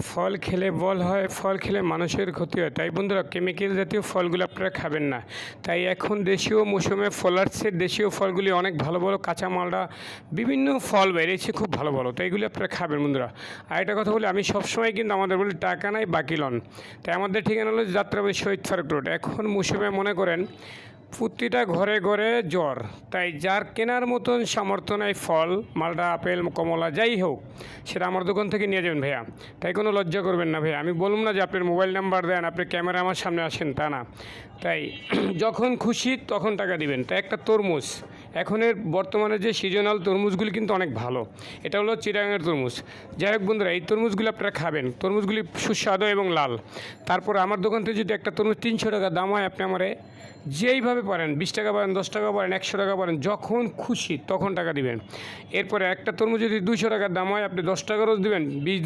ফল খেলে বল হয়, ফল খেলে মানুষের ক্ষতি হয়। তাই বন্ধুরা কেমিক্যাল জাতীয় ফলগুলো আপনারা খাবেন না। তাই এখন দেশীয় মৌসুমে ফলার্সে দেশীয় ফলগুলি অনেক ভালো ভালো কাঁচামালরা বিভিন্ন ফল বেরিয়েছে খুব ভালো ভালো, তাই এগুলি আপনারা খাবেন বন্ধুরা। আর একটা কথা বলি, আমি সবসময় কিন্তু আমাদের বলি টাকা নাই বাকি লন। তাই আমাদের ঠিকানা হলো যাত্রাবাড়ি শহীদ ফারুক রোড। এখন মৌসুমে মনে করেন প্রতিটা ঘরে ঘরে জ্বর, তাই যার কেনার মতন সামর্থ্য নেই ফল, মালটা, আপেল, কমলা যাই হোক, সেটা আমার দোকান থেকে নিয়ে যাবেন ভাইয়া। তাই কোনো লজ্জা করবেন না ভাইয়া। আমি বলুন না যে আপনার মোবাইল নাম্বার দেন, আপনি ক্যামেরা আমার সামনে আসেন, তা না। তাই যখন খুশি তখন টাকা দিবেন। তাই একটা তরমুজ, এখনের বর্তমানে যে সিজনাল তরমুজগুলি কিন্তু অনেক ভালো। এটা হলো চিটাগাঙের তরমুজ। যাই হোক বন্ধুরা, এই তরমুজগুলি আপনারা খাবেন। তরমুজগুলি সুস্বাদু এবং লাল। তারপর আমার দোকান থেকে যদি একটা তরমুজ 300 টাকা দাম হয়, আপনি আমারে যেইভাবে পারেন 20 টাকা পারেন, 10 টাকা পারেন, 100 টাকা পারেন, যখন খুশি তখন টাকা দিবেন। এরপরে একটা তরমুজ যদি 200 টাকার দাম হয়, আপনি 10 টাকা রোজ দেবেন, 20